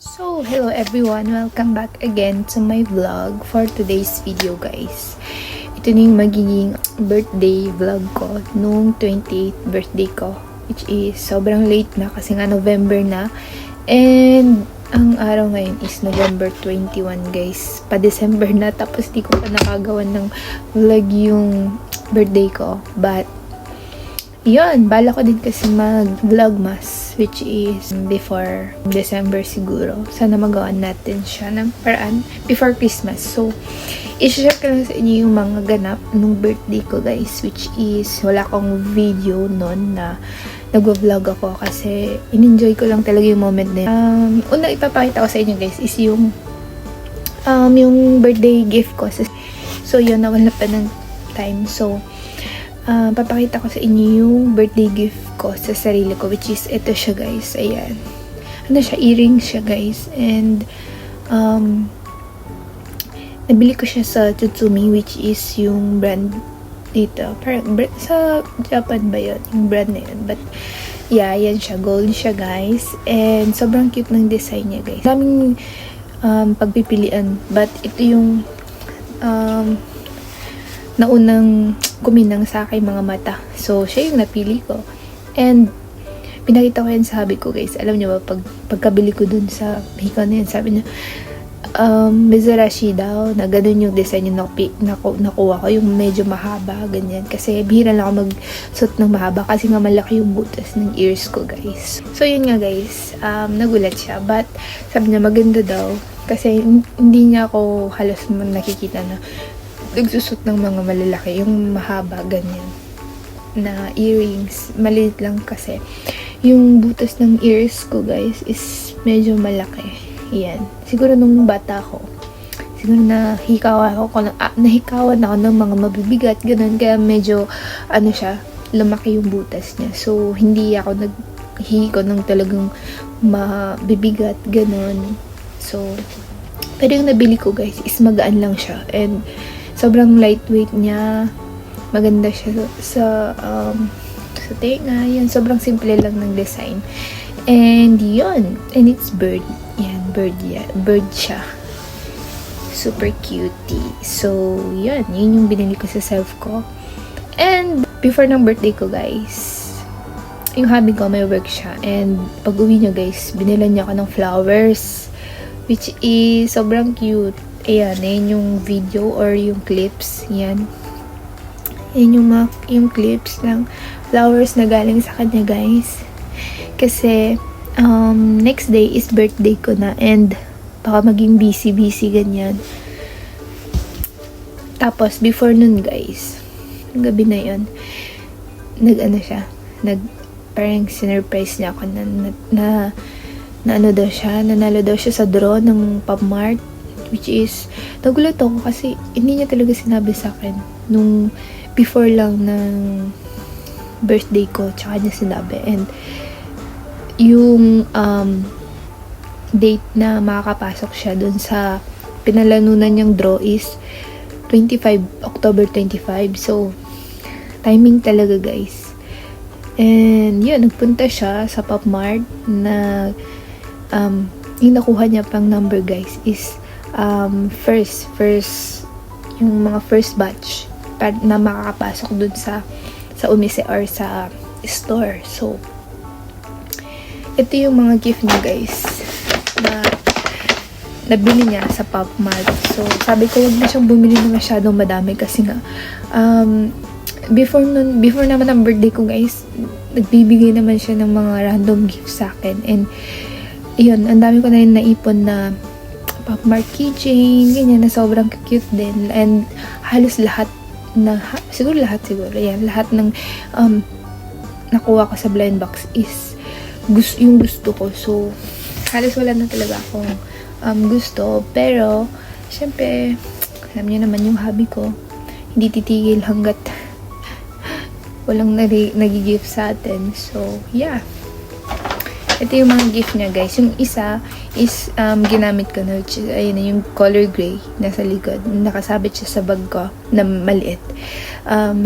So, hello everyone! Welcome back again to my vlog for today's video, guys. Ito na yung magiging birthday vlog ko nung 28th birthday ko, which is sobrang late na kasi nga November na. And ang araw ngayon is November 21, guys. Pa-December na, tapos di ko pa nakagawan ng vlog yung birthday ko. But yun, bala ko din kasi mag-vlogmas, which is before December siguro. Sana magawan natin siya ng paraan before Christmas. So, i-share ko lang sa inyo yung mga ganap nung birthday ko, guys, which is wala akong video nun na nag-vlog ako kasi in-enjoy ko lang talaga yung moment na yun. Unang ipapakita ko sa inyo, guys, is yung birthday gift ko. So, yun, nawala pa ng time. So, papakita ko sa inyo yung birthday gift ko sa sarili ko, which is ito siya, guys. Ayan. Ano siya? Earrings siya, guys. And nabili ko siya sa Tsutsumi, which is yung brand dito. Parang sa Japan ba yun? Yung brand na yun. But yeah, yan siya. Gold siya, guys. And sobrang cute ng design niya, guys. Daming pagpipilian. But ito yung naunang kuminang sa aking mga mata. So, siya yung napili ko. And, pinakita ko yan sa hubby ko, guys. Alam niyo ba, pagkabili ko dun sa hika na yan, sabi niya, Mizurashi daw, na ganun yung design yung nakuha ko, yung medyo mahaba, ganyan. Kasi, bihira lang ako mag-suit ng mahaba kasi nga malaki yung butas ng ears ko, guys. So, yun nga, guys. Nagulat siya. But, sabi niya, maganda daw. Kasi, hindi niya ako halos nakikita na nagsusot ng mga malalaki, yung mahaba, ganyan, na earrings. Maliit lang kasi. Yung butas ng ears ko, guys, is medyo malaki. Yan. Siguro nung bata ko, siguro nahikawan ako ng mga mabibigat, ganun. Kaya medyo, siya, lumaki yung butas niya. So, hindi ako naghihiko ng talagang mabibigat, ganun. So, pero yung nabili ko, guys, is magaan lang siya. And, sobrang lightweight niya. Maganda siya sa tenga. Yan, sobrang simple lang ng design. And yun. And it's bird. Yan, bird yan. Bird siya. Super cutie. So, yun. Yun yung binili ko sa self ko. And before ng birthday ko, guys, yung hubby ko, may work siya. And pag uwi niya, guys, binilan niya ako ng flowers. Which is sobrang cute. Ayan, ayan yung video or yung clips. Yan. Ayan yung clips ng flowers na galing sa kanya, guys. Kasi, next day is birthday ko na and baka maging busy ganyan. Tapos, before nun, guys, gabi na yun, parang sinurprise niya ako nanalo daw siya sa draw ng PopMart. Which is, nagulat ako kasi hindi niya talaga sinabi sa akin nung before lang ng birthday ko, tsaka niya sinabi. And yung date na makakapasok siya dun sa pinalanunan niyang draw is October 25. So, timing talaga, guys. And yun, nagpunta siya sa PopMart na yung nakuha niya pang number, guys, is first yung mga first batch na makakapasok dun sa umise or sa store. So, ito yung mga gift niya, guys, na nabili niya sa PopMart. So, sabi ko, huwag na siyang bumili na masyadong madami kasi nga, before naman ang birthday ko, guys, nagbibigay naman siya ng mga random gifts sa akin. And, yun, ang dami ko na rin naipon na PopMart keychain, ganyan, na sobrang cute din. And halos lahat siguro. Yan, lahat ng nakuha ko sa blind box is yung gusto ko. So, halos wala na talaga akong gusto. Pero, syempre, alam niyo naman yung hobby ko. Hindi titigil hanggat walang nag-gift sa atin. So, yeah. Ito yung mga gift niya, guys. Yung isa is ginamit ko na, which is, ayun na, yung color gray nasa likod. Nakasabit siya sa bag ko na maliit.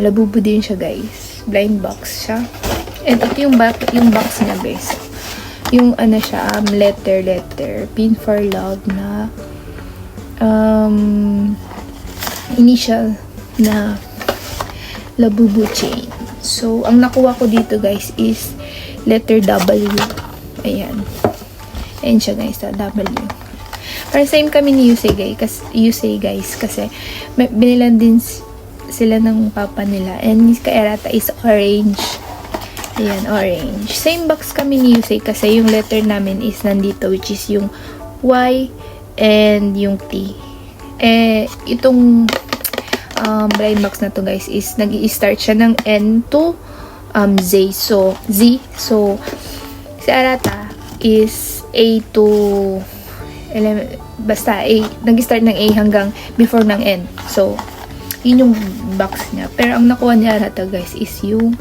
Labubo din siya, guys. Blind box siya. And ito yung box niya, guys. yung ano siya, letter, pin for love na initial na Labubu chain. So, ang nakuha ko dito guys is letter W. Ayan. Ayan siya guys, W. Para same kami ni Yusei guys, kasi binilan din sila ng papa nila. And kay Arata is orange. Ayan, orange. Same box kami ni Yusei kasi yung letter namin is nandito, which is yung Y and yung T. Itong blind box na to guys is nag-i-start siya ng N to Z. So, si Arata is A to basta A. Nag-start ng A hanggang before ng N. So, yun yung box niya. Pero ang nakuha ni Arata guys is yung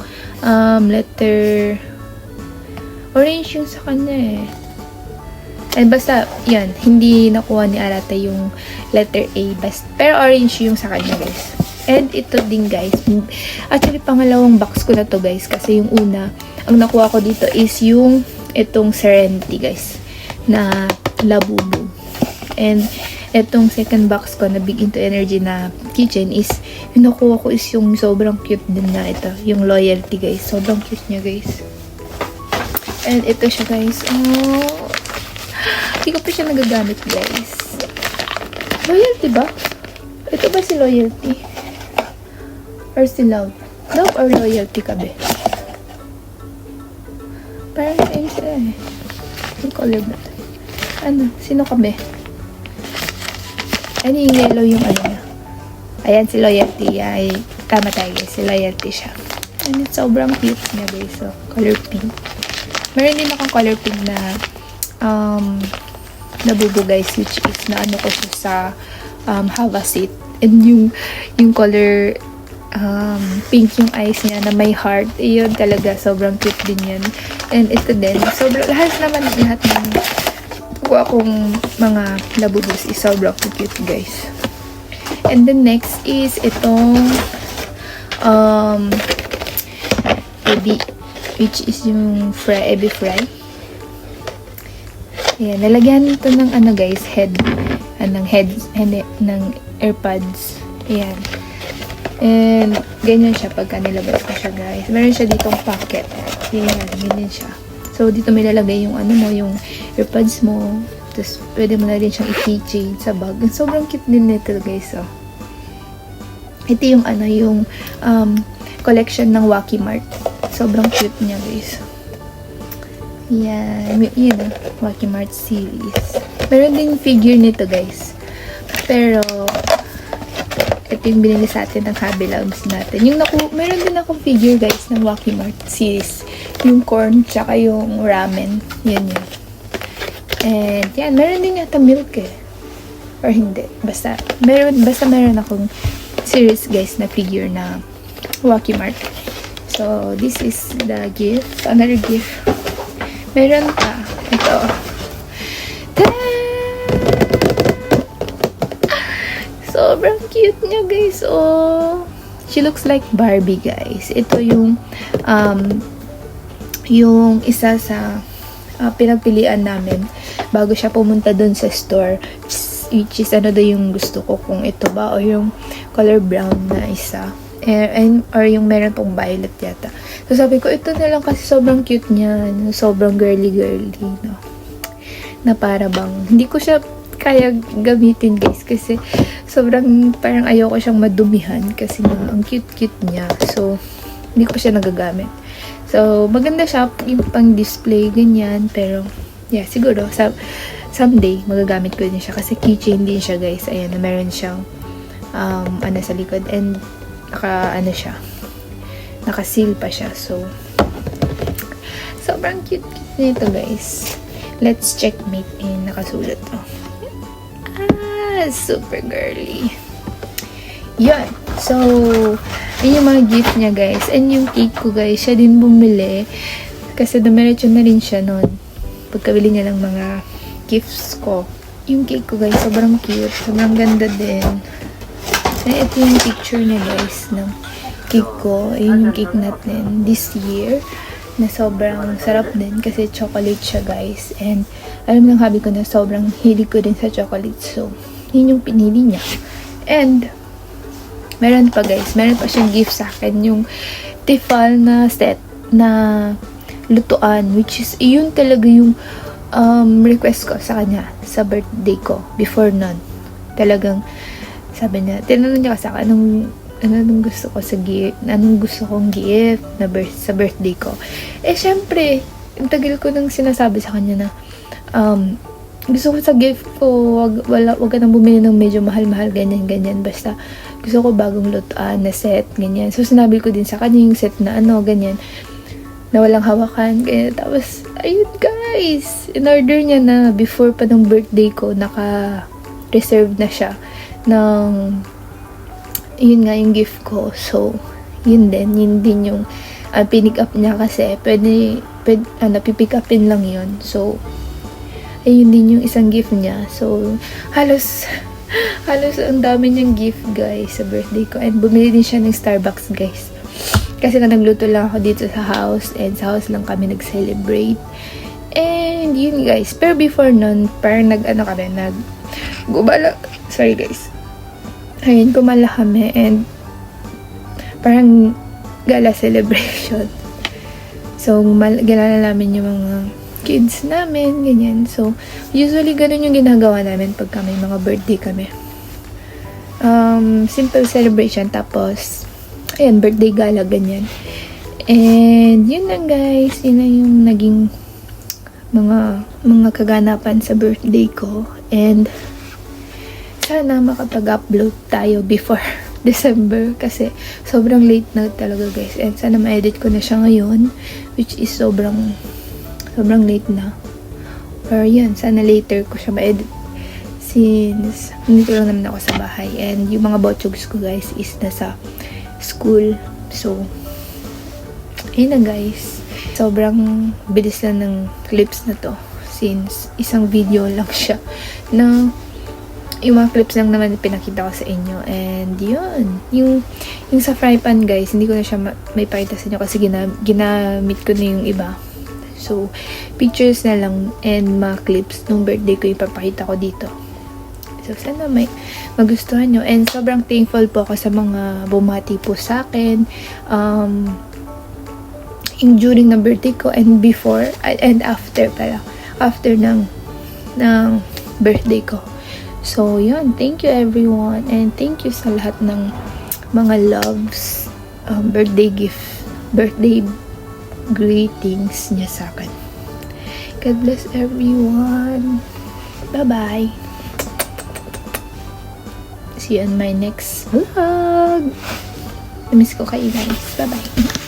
letter orange yung sa kanya eh. And basta, yan, hindi nakuha ni Arata yung letter A. Pero orange yung sa kanya, guys. And ito din, guys. Actually, pangalawang box ko na to, guys. Kasi yung una, ang nakuha ko dito is yung itong Serenity, guys. Na Labubu. And itong second box ko na Big Into Energy na keychain is, yung nakuha ko is yung sobrang cute din na ito. Yung Loyalty, guys. Sobrang cute niya, guys. And ito siya, guys. Oh, hindi ko pa siya nagagamit, guys. Loyalty ba? Ito ba si Loyalty? Or si Love? Love or Loyalty ka, be? Parang ayun sila eh. Yung color na to. Ano? Sino ka, be? Ano yung yellow yung ano niya? Ayan, si Loyalty. Ay, tama tayo, guys. Si Loyalty siya. And it's sobrang cute niya, guys. So, color pink. Meron din akong color pink na Labubu guys, which is na ano ko siya sa Hava Seat. And yung color pink yung eyes niya na may heart. Yun talaga, sobrang cute din yan. And ito din, lahat ng kuha kong mga Labubus is sobrang cute guys. And then next is itong ebi, which is yung ebi fry. Ayan, nalagyan nito ng ano guys, ng AirPods. Ayan. And, ganyan siya pagka nilabas ko siya guys. Meron siya ditong pocket. Ayan, ganyan siya. So, dito may lalagay yung ano mo, yung AirPods mo. Tapos, pwede mo na rin siyang i-keychain sa bag. And sobrang cute din nito guys, oh. Ito yung ano, yung collection ng Wacky Mart. Sobrang cute niya guys. Yan, yun o, Wacky Mart series. Meron din figure nito guys. Pero, ito yung binili sa atin ng Hobby Labs natin. Meron din akong figure guys ng Wacky Mart series. Yung corn, tsaka yung ramen. Yan yun. And, yan, meron din yata milk eh. Or hindi. Basta meron akong series guys na figure na Wacky Mart. So, this is the gift. Another gift. Meron pa. Ito. Sobrang cute niya, guys. Oh. She looks like Barbie, guys. Ito yung isa sa pinagpilian namin bago siya pumunta dun sa store. Which is ano daw yung gusto ko. Kung ito ba o yung color brown na isa. Or yung meron pong violet yata. So sabi ko, ito na lang kasi sobrang cute niya. Sobrang girly, no? Na para bang, hindi ko siya kaya gamitin guys. Kasi sobrang parang ayoko siyang madumihan. Kasi ang cute niya. So, hindi ko siya nagagamit. So, maganda siya yung pang display, ganyan. Pero, yeah, siguro, someday, magagamit ko din siya. Kasi keychain din siya guys. Ayan, na meron siyang ano sa likod. And, naka-seal pa siya. So, sobrang cute nito guys. Let's checkmate in nakasulat to. Super girly. Yun. So, yun yung mga gift niya guys. And yung cake ko guys, siya din bumili. Kasi dumiretso na rin siya nun. Pagkabili niya ng mga gifts ko. Yung cake ko guys, sobrang cute. Sobrang ganda din. And ito yung picture niya guys ng cake ko. Ayun yung cake natin this year. na sobrang sarap din kasi chocolate siya guys. And alam ng hubby ko na sobrang hilig ko din sa chocolate. So, yun yung pinili niya. And, meron pa guys, meron pa siyang gift sa akin. Yung Tefal na set na lutuan. Which is, yun talaga yung request ko sa kanya sa birthday ko. Before nun. Talagang, sabi niya, tinanong niya kasi ako, anong gusto ko sa gift, anong gusto kong gift na sa birthday ko. Eh, syempre, ang tagal ko nang sinasabi sa kanya na, gusto ko sa gift ko, wag ka nang bumili ng medyo mahal-mahal, ganyan. Basta, gusto ko bagong lutuan na set, ganyan. So, sinabi ko din sa kanya yung set na ganyan, na walang hawakan, ganyan. Tapos, ayun guys, in-order niya na before pa ng birthday ko, naka-reserve na siya ng yun nga yung gift ko. So, yun din yung pinick up niya kasi pwede pipick upin lang yun. So, ayun din yung isang gift niya. So, halos ang dami niyang gift guys sa birthday ko. And bumili din siya ng Starbucks guys. Kasi nga nagluto lang ako dito sa house and sa house lang kami nag-celebrate. And yun guys. Pero before nun, parang sorry guys. Ayun, kumala kami and parang gala celebration. So, gala namin yung mga kids namin, ganyan. So, usually ganun yung ginagawa namin pag may mga birthday kami. Simple celebration, tapos, ayun, birthday gala, ganyan. And, yun lang guys, yun na yung naging mga kaganapan sa birthday ko. And, sana makapag-upload tayo before December kasi sobrang late na talaga guys. And sana ma-edit ko na siya ngayon, which is sobrang late na. Or yun, sana later ko siya ma-edit since nandito lang naman ako sa bahay. And yung mga bochogs ko guys is nasa school. So, ayun na guys. Sobrang bilis na ng clips na to since isang video lang siya na yung mga clips lang naman pinakita ko sa inyo. And yun, yung sa fry pan guys, hindi ko na siya may pakita sa inyo kasi ginamit ko na yung iba. So, pictures na lang and mga clips nung birthday ko ipapakita ko dito. So, sana magustuhan nyo. And sobrang thankful po ako sa mga bumati po sa akin. During ng birthday ko and before and after pala. After ng birthday ko. So, yun. Thank you everyone. And thank you sa lahat ng mga loves, birthday gift, birthday greetings niya sa akin. God bless everyone. Bye-bye. See you on my next vlog. Namiss ko kayo guys. Bye-bye.